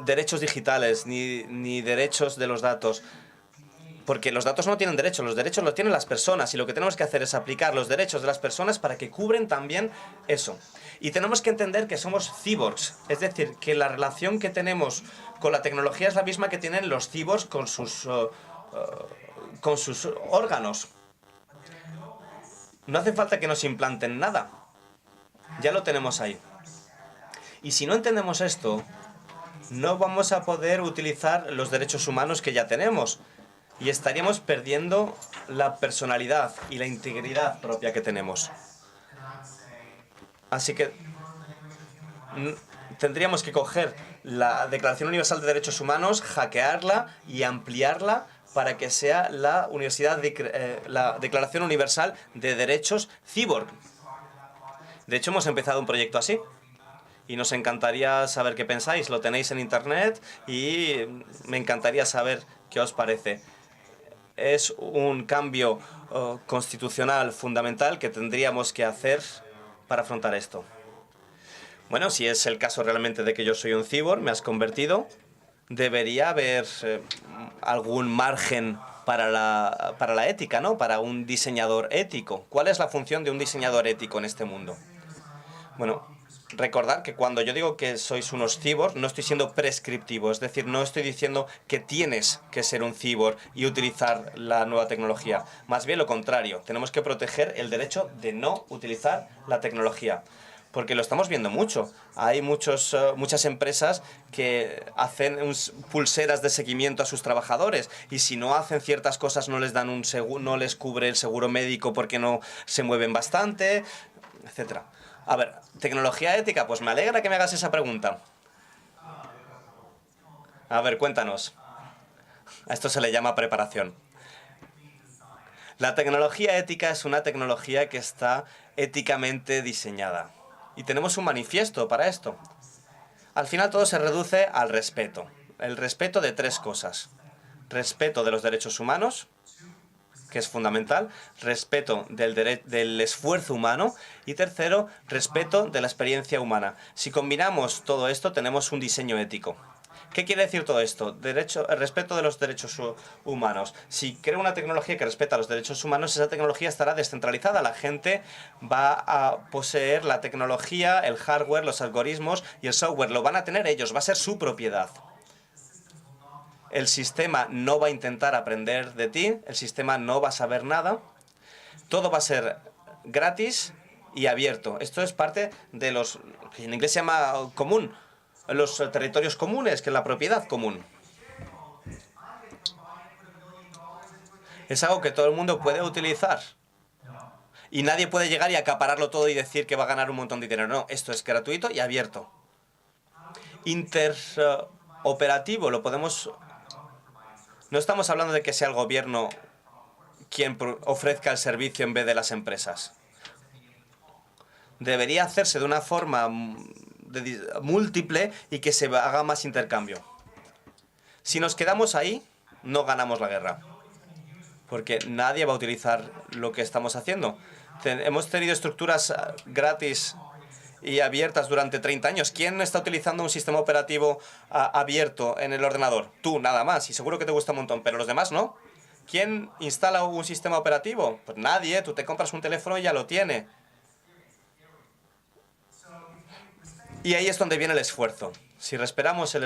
derechos digitales ni derechos de los datos. Porque los datos no tienen derechos, los derechos los tienen las personas y lo que tenemos que hacer es aplicar los derechos de las personas para que cubren también eso. Y tenemos que entender que somos cyborgs, es decir, que la relación que tenemos con la tecnología es la misma que tienen los cyborgs con sus órganos. No hace falta que nos implanten nada, ya lo tenemos ahí. Y si no entendemos esto, no vamos a poder utilizar los derechos humanos que ya tenemos y estaríamos perdiendo la personalidad y la integridad propia que tenemos. Así que tendríamos que coger la Declaración Universal de Derechos Humanos, hackearla y ampliarla para que sea la Declaración Universal de Derechos Cyborg. De hecho, hemos empezado un proyecto así. Y nos encantaría saber qué pensáis. Lo tenéis en internet y me encantaría saber qué os parece. Es un cambio constitucional fundamental que tendríamos que hacer para afrontar esto. Bueno, si es el caso realmente de que yo soy un cyborg, me has convertido, debería haber algún margen para la ética, ¿no? Para un diseñador ético. ¿Cuál es la función de un diseñador ético en este mundo? Bueno, recordad que cuando yo digo que sois unos cyborgs, no estoy siendo prescriptivo, es decir, no estoy diciendo que tienes que ser un cyborg y utilizar la nueva tecnología. Más bien lo contrario, tenemos que proteger el derecho de no utilizar la tecnología. Porque lo estamos viendo mucho. Hay muchas empresas que hacen pulseras de seguimiento a sus trabajadores y si no hacen ciertas cosas no les dan no les cubre el seguro médico porque no se mueven bastante, etcétera. A ver, ¿tecnología ética? Pues me alegra que me hagas esa pregunta. A ver, cuéntanos. A esto se le llama preparación. La tecnología ética es una tecnología que está éticamente diseñada. Y tenemos un manifiesto para esto. Al final todo se reduce al respeto. El respeto de tres cosas. Respeto de los derechos humanos, que es fundamental, respeto del esfuerzo humano y tercero, respeto de la experiencia humana. Si combinamos todo esto, tenemos un diseño ético. ¿Qué quiere decir todo esto? Respeto de los derechos humanos. Si creo una tecnología que respeta los derechos humanos, esa tecnología estará descentralizada. La gente va a poseer la tecnología, el hardware, los algoritmos y el software. Lo van a tener ellos, va a ser su propiedad. El sistema no va a intentar aprender de ti, el sistema no va a saber nada. Todo va a ser gratis y abierto. Esto es parte de los que en inglés se llama común, los territorios comunes, que es la propiedad común. Es algo que todo el mundo puede utilizar. Y nadie puede llegar y acapararlo todo y decir que va a ganar un montón de dinero. No, esto es gratuito y abierto. Interoperativo, lo podemos... No estamos hablando de que sea el gobierno quien ofrezca el servicio en vez de las empresas. Debería hacerse de una forma múltiple y que se haga más intercambio. Si nos quedamos ahí, no ganamos la guerra. Porque nadie va a utilizar lo que estamos haciendo. Hemos tenido estructuras gratis y abiertas durante 30 años. ¿Quién está utilizando un sistema operativo abierto en el ordenador? Tú, nada más. Y seguro que te gusta un montón, pero los demás no. ¿Quién instala un sistema operativo? Pues nadie. Tú te compras un teléfono y ya lo tiene. Y ahí es donde viene el esfuerzo. Si respetamos el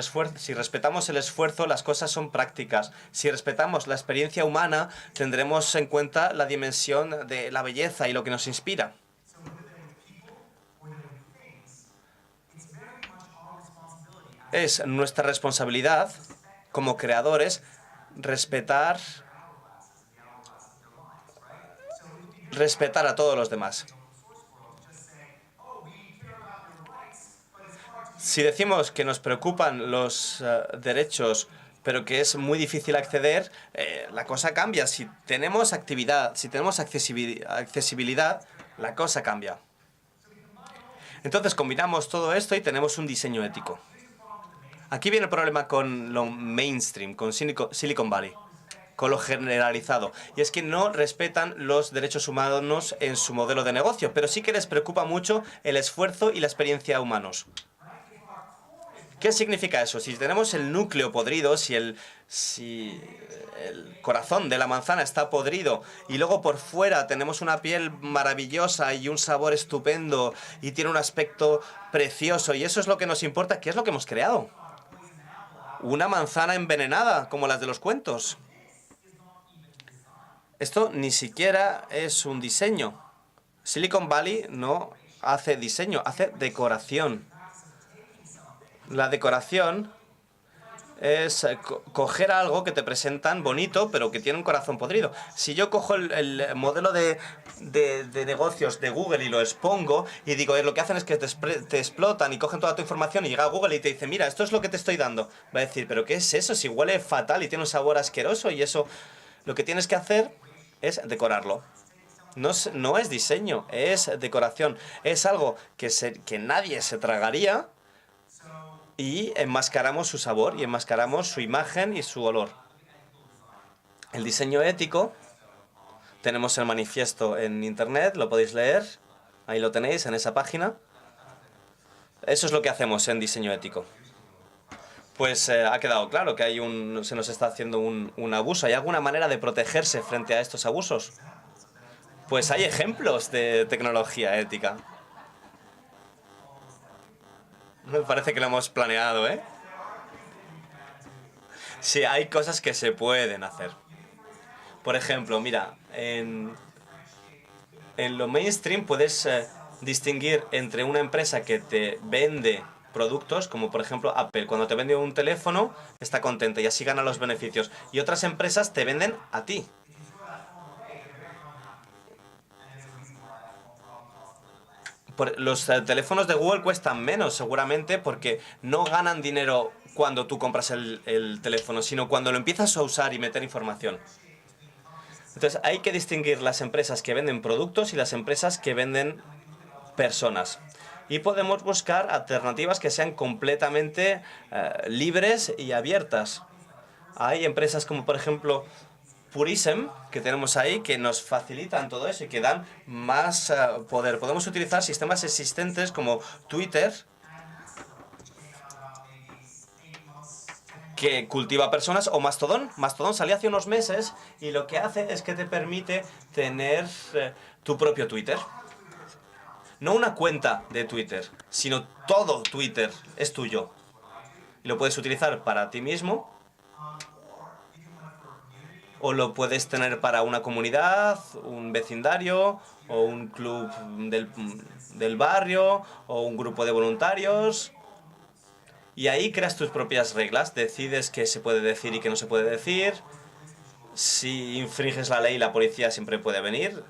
esfuerzo, las cosas son prácticas. Si respetamos la experiencia humana, tendremos en cuenta la dimensión de la belleza y lo que nos inspira. Es nuestra responsabilidad como creadores respetar a todos los demás. Si decimos que nos preocupan los derechos, pero que es muy difícil acceder, la cosa cambia. Si tenemos actividad, si tenemos accesibilidad, la cosa cambia. Entonces combinamos todo esto y tenemos un diseño ético. Aquí viene el problema con lo mainstream, con Silicon Valley, con lo generalizado. Y es que no respetan los derechos humanos en su modelo de negocio, pero sí que les preocupa mucho el esfuerzo y la experiencia humanos. ¿Qué significa eso? Si tenemos el núcleo podrido, si el corazón de la manzana está podrido y luego por fuera tenemos una piel maravillosa y un sabor estupendo y tiene un aspecto precioso y eso es lo que nos importa, ¿qué es lo que hemos creado? Una manzana envenenada, como las de los cuentos. Esto ni siquiera es un diseño. Silicon Valley no hace diseño, hace decoración. La decoración es coger algo que te presentan bonito, pero que tiene un corazón podrido. Si yo cojo el modelo de negocios de Google y lo expongo y digo, lo que hacen es que te explotan y cogen toda tu información y llega a Google y te dice, mira, esto es lo que te estoy dando. Va a decir, ¿pero qué es eso? Si huele fatal y tiene un sabor asqueroso y eso, lo que tienes que hacer es decorarlo. No es diseño, es decoración. Es algo que nadie se tragaría y enmascaramos su sabor y enmascaramos su imagen y su olor. El diseño ético, tenemos el manifiesto en internet, lo podéis leer, ahí lo tenéis en esa página. Eso es lo que hacemos en diseño ético. Pues ha quedado claro que se nos está haciendo un abuso. ¿Hay alguna manera de protegerse frente a estos abusos? Pues hay ejemplos de tecnología ética. Me parece que lo hemos planeado, ¿eh? Sí, hay cosas que se pueden hacer. Por ejemplo, mira, en lo mainstream puedes distinguir entre una empresa que te vende productos, como por ejemplo Apple. Cuando te vende un teléfono, está contenta y así gana los beneficios. Y otras empresas te venden a ti. Los teléfonos de Google cuestan menos, seguramente, porque no ganan dinero cuando tú compras el teléfono, sino cuando lo empiezas a usar y meter información. Entonces, hay que distinguir las empresas que venden productos y las empresas que venden personas. Y podemos buscar alternativas que sean completamente libres y abiertas. Hay empresas como, por ejemplo, Purism, que tenemos ahí, que nos facilitan todo eso y que dan más poder. Podemos utilizar sistemas existentes como Twitter, que cultiva personas, o Mastodon. Mastodon salió hace unos meses y lo que hace es que te permite tener tu propio Twitter. No una cuenta de Twitter, sino todo Twitter es tuyo. Y lo puedes utilizar para ti mismo, o lo puedes tener para una comunidad, un vecindario, o un club del barrio, o un grupo de voluntarios. Y ahí creas tus propias reglas, decides qué se puede decir y qué no se puede decir. Si infringes la ley, la policía siempre puede venir.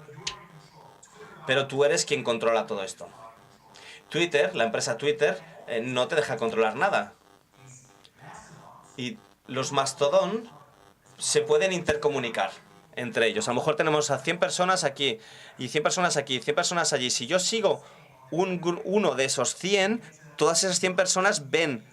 Pero tú eres quien controla todo esto. Twitter, la empresa Twitter, no te deja controlar nada. Y los Mastodon se pueden intercomunicar entre ellos. A lo mejor tenemos a 100 personas aquí, y 100 personas aquí, y 100 personas allí. Si yo sigo uno de esos 100, todas esas 100 personas ven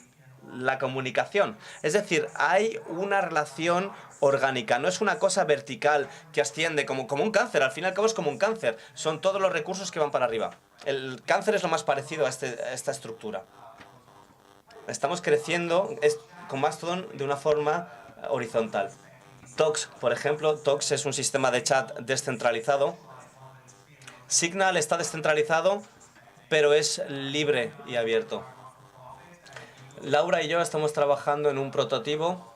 la comunicación. Es decir, hay una relación orgánica, no es una cosa vertical que asciende como un cáncer. Al fin y al cabo es como un cáncer. Son todos los recursos que van para arriba. El cáncer es lo más parecido a esta estructura. Estamos creciendo con Mastodon de una forma horizontal. Tox, por ejemplo, Tox es un sistema de chat descentralizado. Signal está descentralizado, pero es libre y abierto. Laura y yo estamos trabajando en un prototipo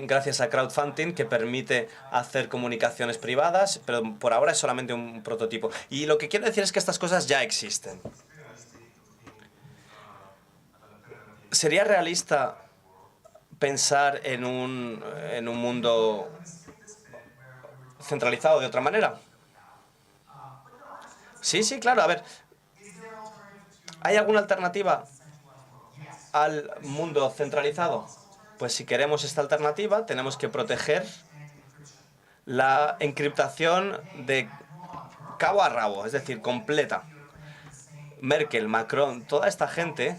gracias a crowdfunding que permite hacer comunicaciones privadas, pero por ahora es solamente un prototipo. Y lo que quiero decir es que estas cosas ya existen. ¿Sería realista pensar en un mundo centralizado de otra manera? Sí, claro. A ver, ¿hay alguna alternativa al mundo centralizado? Pues si queremos esta alternativa, tenemos que proteger la encriptación de cabo a rabo, es decir, completa. Merkel, Macron, toda esta gente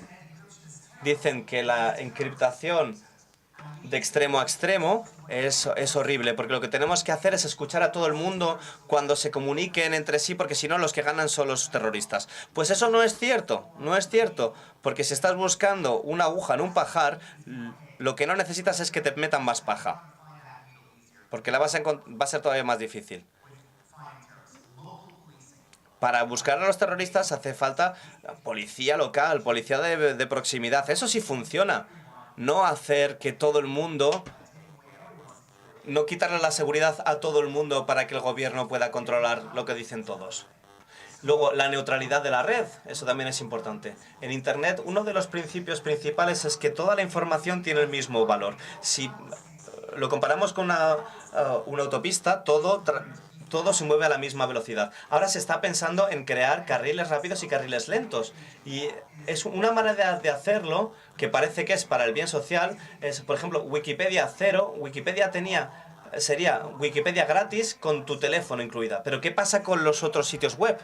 dicen que la encriptación de extremo a extremo es horrible, porque lo que tenemos que hacer es escuchar a todo el mundo cuando se comuniquen entre sí, porque si no los que ganan son los terroristas. Pues eso no es cierto, porque si estás buscando una aguja en un pajar, lo que no necesitas es que te metan más paja, porque va a ser todavía más difícil. Para buscar a los terroristas hace falta policía local, policía de proximidad. Eso sí funciona. No hacer que todo el mundo... No quitarle la seguridad a todo el mundo para que el gobierno pueda controlar lo que dicen todos. Luego, la neutralidad de la red, eso también es importante. En Internet, uno de los principios principales es que toda la información tiene el mismo valor. Si lo comparamos con una autopista, todo se mueve a la misma velocidad. Ahora se está pensando en crear carriles rápidos y carriles lentos. Y es una manera de hacerlo que parece que es para el bien social. Es, por ejemplo, Wikipedia cero. Sería Wikipedia gratis con tu teléfono incluida. Pero ¿qué pasa con los otros sitios web?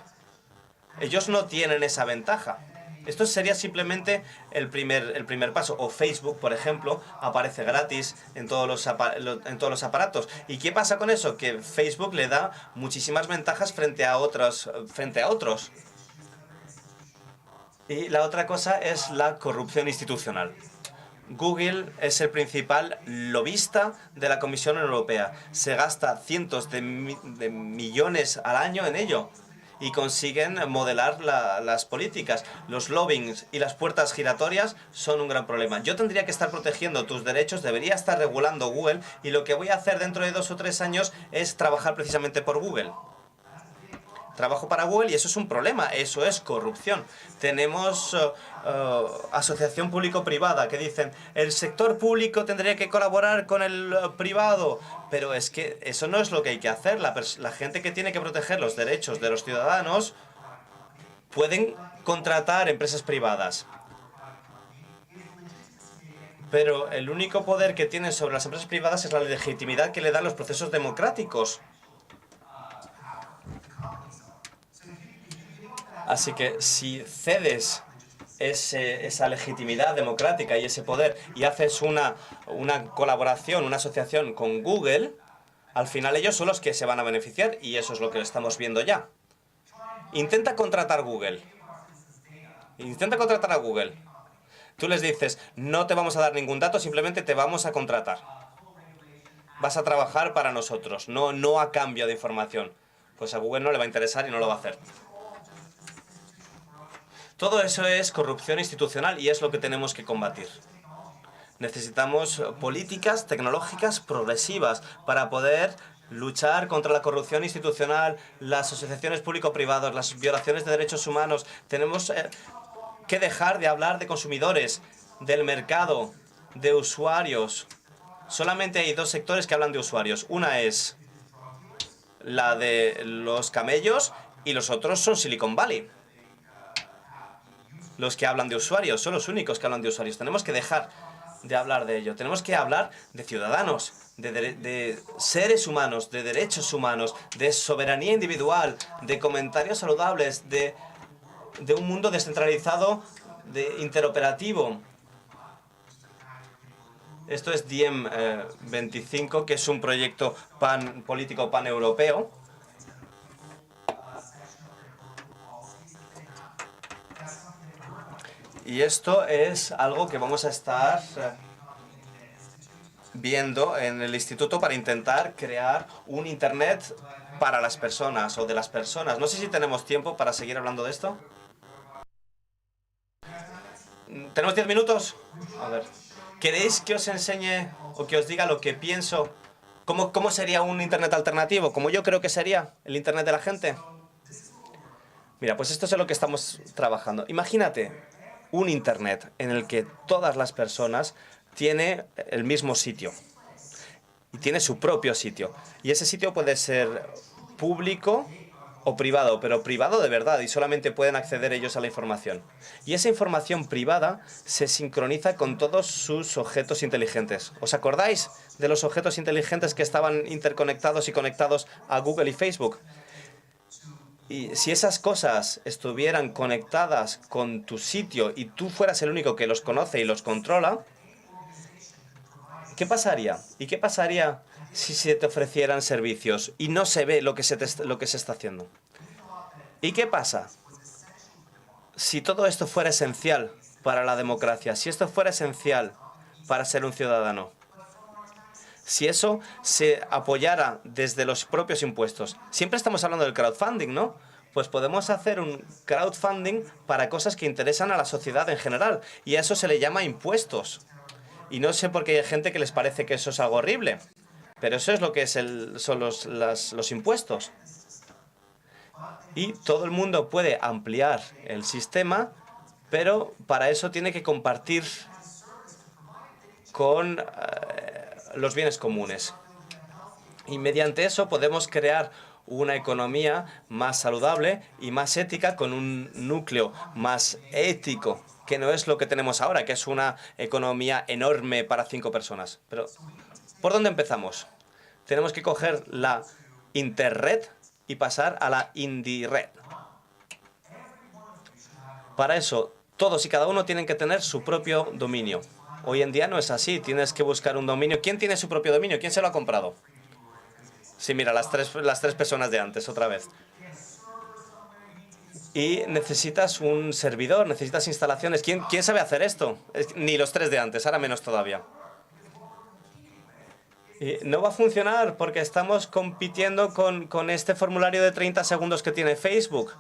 Ellos no tienen esa ventaja. Esto sería simplemente el primer paso. O Facebook, por ejemplo, aparece gratis en todos los aparatos. ¿Y qué pasa con eso? Que Facebook le da muchísimas ventajas frente a otros. Y la otra cosa es la corrupción institucional. Google es el principal lobista de la Comisión Europea. Se gasta cientos de millones al año en ello y consiguen modelar las políticas. Los lobbyings y las puertas giratorias son un gran problema. Yo tendría que estar protegiendo tus derechos, debería estar regulando Google, y lo que voy a hacer dentro de 2 o 3 años es trabajar precisamente por Google. Trabajo para Google y eso es un problema, eso es corrupción. Tenemos asociación público-privada que dicen el sector público tendría que colaborar con el privado, pero es que eso no es lo que hay que hacer. La gente que tiene que proteger los derechos de los ciudadanos pueden contratar empresas privadas. Pero el único poder que tienen sobre las empresas privadas es la legitimidad que le dan los procesos democráticos. Así que si cedes esa legitimidad democrática y ese poder y haces una colaboración, una asociación con Google, al final ellos son los que se van a beneficiar y eso es lo que estamos viendo ya. Intenta contratar Google. Intenta contratar a Google. Tú les dices, no te vamos a dar ningún dato, simplemente te vamos a contratar. Vas a trabajar para nosotros, no a cambio de información. Pues a Google no le va a interesar y no lo va a hacer. Todo eso es corrupción institucional y es lo que tenemos que combatir. Necesitamos políticas tecnológicas progresivas para poder luchar contra la corrupción institucional, las asociaciones público-privadas, las violaciones de derechos humanos. Tenemos que dejar de hablar de consumidores, del mercado, de usuarios. Solamente hay 2 sectores que hablan de usuarios. Una es la de los camellos y los otros son Silicon Valley. Los que hablan de usuarios, son los únicos que hablan de usuarios. Tenemos que dejar de hablar de ello. Tenemos que hablar de ciudadanos, de seres humanos, de derechos humanos, de soberanía individual, de comentarios saludables, de un mundo descentralizado, de interoperativo. Esto es Diem 25, que es un proyecto político paneuropeo. Y esto es algo que vamos a estar viendo en el instituto para intentar crear un Internet para las personas o de las personas. No sé si tenemos tiempo para seguir hablando de esto. ¿Tenemos 10 minutos? A ver. ¿Queréis que os enseñe o que os diga lo que pienso? ¿Cómo sería un Internet alternativo? ¿Cómo yo creo que sería el Internet de la gente? Mira, pues esto es en lo que estamos trabajando. Imagínate un Internet en el que todas las personas tienen el mismo sitio y tiene su propio sitio. Y ese sitio puede ser público o privado, pero privado de verdad y solamente pueden acceder ellos a la información. Y esa información privada se sincroniza con todos sus objetos inteligentes. ¿Os acordáis de los objetos inteligentes que estaban interconectados y conectados a Google y Facebook? Y si esas cosas estuvieran conectadas con tu sitio y tú fueras el único que los conoce y los controla, ¿qué pasaría? ¿Y qué pasaría si se te ofrecieran servicios y no se ve lo que se está haciendo? ¿Y qué pasa si todo esto fuera esencial para la democracia? Si esto fuera esencial para ser un ciudadano. Si eso se apoyara desde los propios impuestos. Siempre estamos hablando del crowdfunding, ¿no? Pues podemos hacer un crowdfunding para cosas que interesan a la sociedad en general. Y a eso se le llama impuestos. Y no sé por qué hay gente que les parece que eso es algo horrible. Pero eso es lo que son los impuestos. Y todo el mundo puede ampliar el sistema, pero para eso tiene que compartir con los bienes comunes. Y mediante eso podemos crear una economía más saludable y más ética, con un núcleo más ético, que no es lo que tenemos ahora, que es una economía enorme para 5 personas. Pero, ¿por dónde empezamos? Tenemos que coger la interred y pasar a la indired. Para eso, todos y cada uno tienen que tener su propio dominio. Hoy en día no es así, tienes que buscar un dominio. ¿Quién tiene su propio dominio? ¿Quién se lo ha comprado? Sí, mira, las tres personas de antes, otra vez. Y necesitas un servidor, necesitas instalaciones. ¿Quién sabe hacer esto? Ni los 3 de antes, ahora menos todavía. Y no va a funcionar porque estamos compitiendo con este formulario de 30 segundos que tiene Facebook.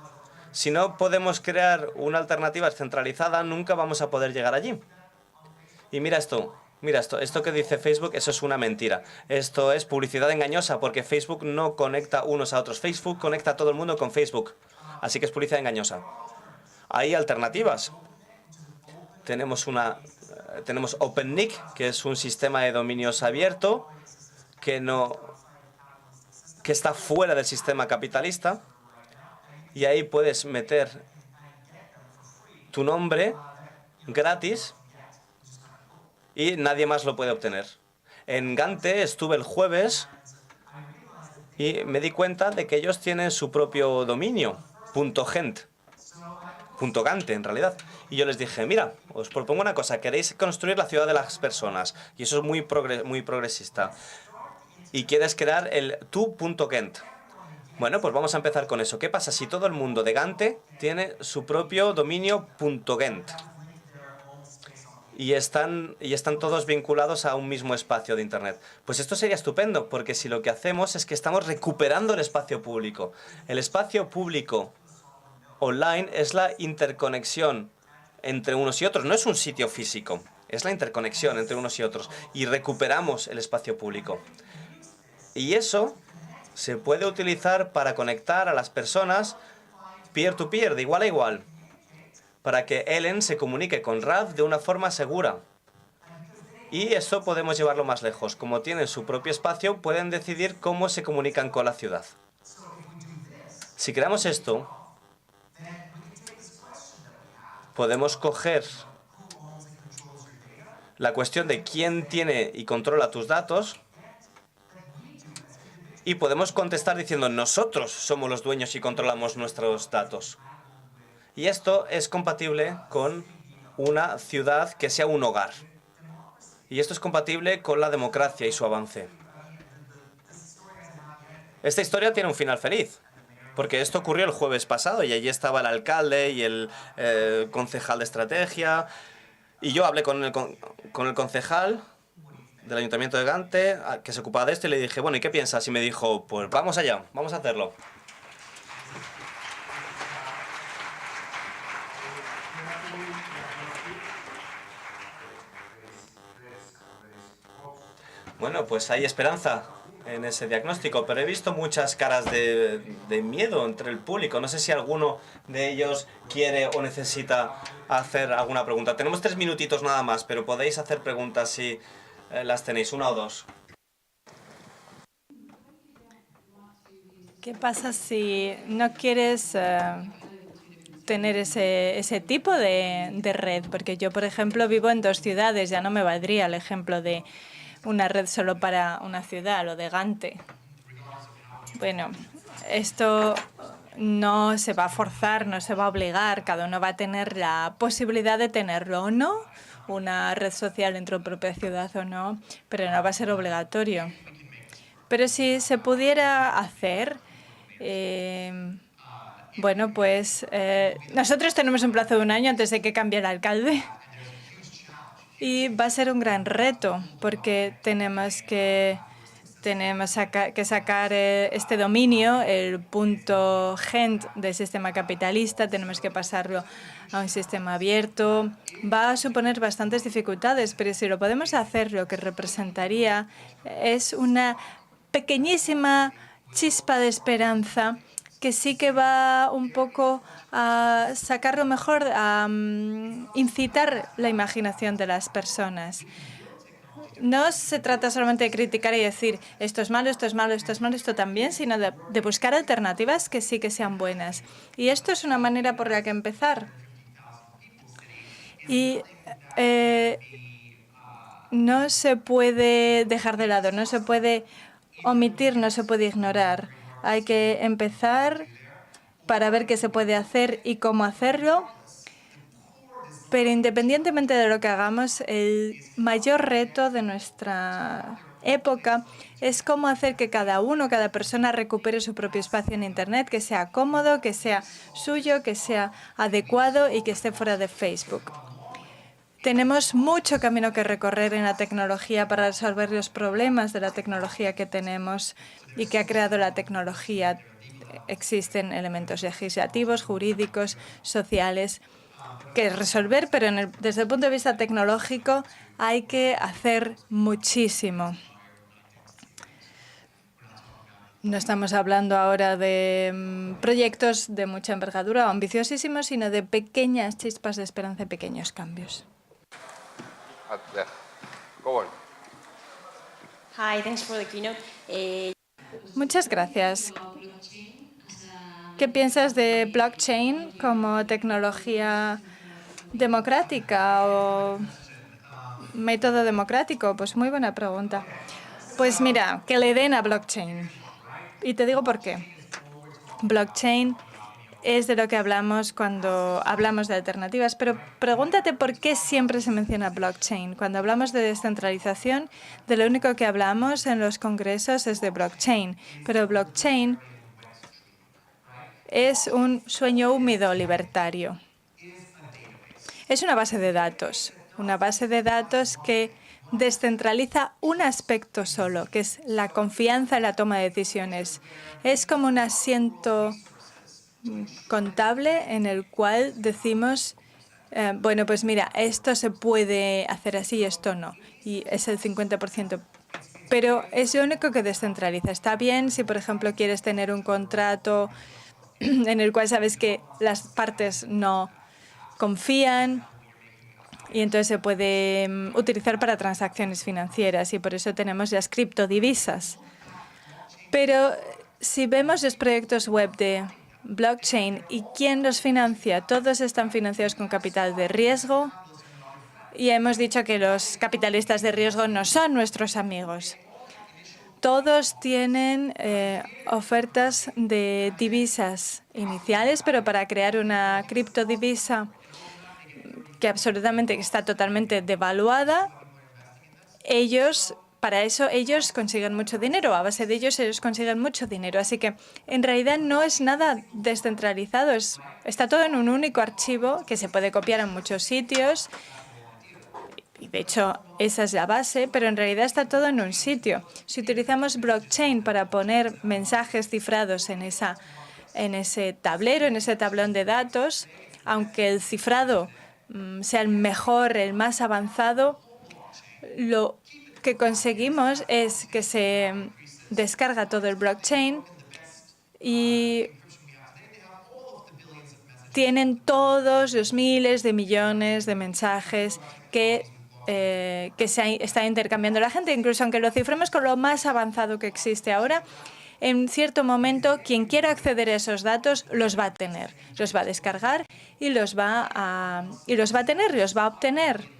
Si no podemos crear una alternativa centralizada, nunca vamos a poder llegar allí. Y mira esto que dice Facebook, eso es una mentira. Esto es publicidad engañosa porque Facebook no conecta unos a otros. Facebook conecta a todo el mundo con Facebook. Así que es publicidad engañosa. Hay alternativas. Tenemos OpenNIC, que es un sistema de dominios abierto que está fuera del sistema capitalista. Y ahí puedes meter tu nombre gratis y nadie más lo puede obtener. En Gante estuve el jueves y me di cuenta de que ellos tienen su propio dominio, .gent, .gante en realidad. Y yo les dije, mira, os propongo una cosa, queréis construir la ciudad de las personas, y eso es muy progresista, y quieres crear el tu.gent. Bueno, pues vamos a empezar con eso. ¿Qué pasa si todo el mundo de Gante tiene su propio dominio .gent? Y están todos vinculados a un mismo espacio de Internet. Pues esto sería estupendo, porque si lo que hacemos es que estamos recuperando el espacio público. El espacio público online es la interconexión entre unos y otros. No es un sitio físico, es la interconexión entre unos y otros. Y recuperamos el espacio público. Y eso se puede utilizar para conectar a las personas peer-to-peer, de igual a igual, para que Ellen se comunique con Ralph de una forma segura. Y esto podemos llevarlo más lejos. Como tienen su propio espacio, pueden decidir cómo se comunican con la ciudad. Si creamos esto, podemos coger la cuestión de quién tiene y controla tus datos y podemos contestar diciendo nosotros somos los dueños y controlamos nuestros datos. Y esto es compatible con una ciudad que sea un hogar. Y esto es compatible con la democracia y su avance. Esta historia tiene un final feliz, porque esto ocurrió el jueves pasado y allí estaba el alcalde y el concejal de estrategia. Y yo hablé con el concejal del Ayuntamiento de Gante, que se ocupaba de esto, y le dije, bueno, ¿y qué piensas? Y me dijo, pues vamos allá, vamos a hacerlo. Bueno, pues hay esperanza en ese diagnóstico, pero he visto muchas caras de miedo entre el público. No sé si alguno de ellos quiere o necesita hacer alguna pregunta. Tenemos 3 minutitos nada más, pero podéis hacer preguntas si las tenéis, 1 o 2. ¿Qué pasa si no quieres tener ese tipo de red? Porque yo, por ejemplo, vivo en 2 ciudades, ya no me valdría el ejemplo de una red solo para una ciudad, lo de Gante. Bueno, esto no se va a forzar, no se va a obligar, cada uno va a tener la posibilidad de tenerlo o no, una red social dentro de propia ciudad o no, pero no va a ser obligatorio. Pero si se pudiera hacer, bueno, pues nosotros tenemos un plazo de 1 año antes de que cambie el alcalde. Y va a ser un gran reto porque tenemos que sacar este dominio, el .gent del sistema capitalista, tenemos que pasarlo a un sistema abierto. Va a suponer bastantes dificultades, pero si lo podemos hacer, lo que representaría es una pequeñísima chispa de esperanza que sí que va un poco a sacar lo mejor, a incitar la imaginación de las personas. No se trata solamente de criticar y decir esto es malo, esto es malo, esto es malo, esto también, sino de buscar alternativas que sí que sean buenas. Y esto es una manera por la que empezar. Y no se puede dejar de lado, no se puede omitir, no se puede ignorar. Hay que empezar para ver qué se puede hacer y cómo hacerlo. Pero independientemente de lo que hagamos, el mayor reto de nuestra época es cómo hacer que cada uno, cada persona recupere su propio espacio en Internet, que sea cómodo, que sea suyo, que sea adecuado y que esté fuera de Facebook. Tenemos mucho camino que recorrer en la tecnología para resolver los problemas de la tecnología que tenemos y que ha creado la tecnología. Existen elementos legislativos, jurídicos, sociales que resolver, pero desde el punto de vista tecnológico hay que hacer muchísimo. No estamos hablando ahora de proyectos de mucha envergadura o ambiciosísimos, sino de pequeñas chispas de esperanza y pequeños cambios. Go on. Hi, thanks for the keynote. Muchas gracias. ¿Qué piensas de blockchain como tecnología democrática o método democrático? Pues muy buena pregunta. Pues mira, que le den a blockchain. Y te digo por qué. Blockchain es de lo que hablamos cuando hablamos de alternativas, pero pregúntate por qué siempre se menciona blockchain. Cuando hablamos de descentralización, de lo único que hablamos en los congresos es de blockchain, pero blockchain es un sueño húmedo libertario. Es una base de datos que descentraliza un aspecto solo, que es la confianza en la toma de decisiones. Es como un asiento contable en el cual decimos, bueno, pues mira, esto se puede hacer así y esto no, y es el 50%. Pero es lo único que descentraliza. Está bien si, por ejemplo, quieres tener un contrato en el cual sabes que las partes no confían y entonces se puede utilizar para transacciones financieras y por eso tenemos las criptodivisas. Pero si vemos los proyectos web de blockchain y quién los financia, todos están financiados con capital de riesgo y hemos dicho que los capitalistas de riesgo no son nuestros amigos. Todos tienen ofertas de divisas iniciales, pero para crear una criptodivisa que absolutamente está totalmente devaluada, para eso ellos consiguen mucho dinero. A base de ellos consiguen mucho dinero. Así que en realidad no es nada descentralizado. Está todo en un único archivo que se puede copiar en muchos sitios. Y de hecho, esa es la base, pero en realidad está todo en un sitio. Si utilizamos blockchain para poner mensajes cifrados en ese tablero, en ese tablón de datos, aunque el cifrado sea el mejor, el más avanzado, lo que conseguimos es que se descarga todo el blockchain y tienen todos los miles de millones de mensajes que se está intercambiando la gente, incluso aunque lo cifremos con lo más avanzado que existe ahora, en cierto momento quien quiera acceder a esos datos los va a tener, los va a descargar y los va a obtener.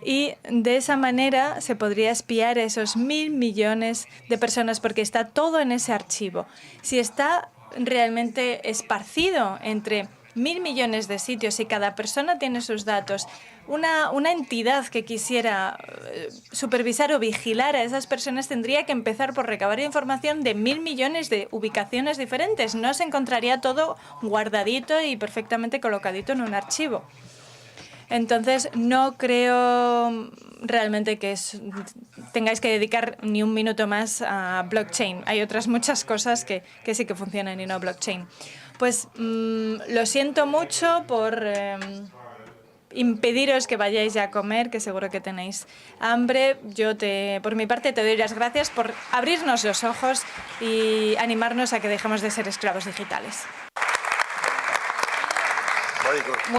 Y de esa manera se podría espiar a esos 1.000 millones de personas porque está todo en ese archivo. Si está realmente esparcido entre 1.000 millones de sitios y cada persona tiene sus datos, una entidad que quisiera supervisar o vigilar a esas personas tendría que empezar por recabar información de 1.000 millones de ubicaciones diferentes. No se encontraría todo guardadito y perfectamente colocadito en un archivo. Entonces, no creo realmente que tengáis que dedicar ni un minuto más a blockchain. Hay otras muchas cosas que sí que funcionan y no blockchain. Pues lo siento mucho por impediros que vayáis ya a comer, que seguro que tenéis hambre. Yo, por mi parte, te doy las gracias por abrirnos los ojos y animarnos a que dejemos de ser esclavos digitales.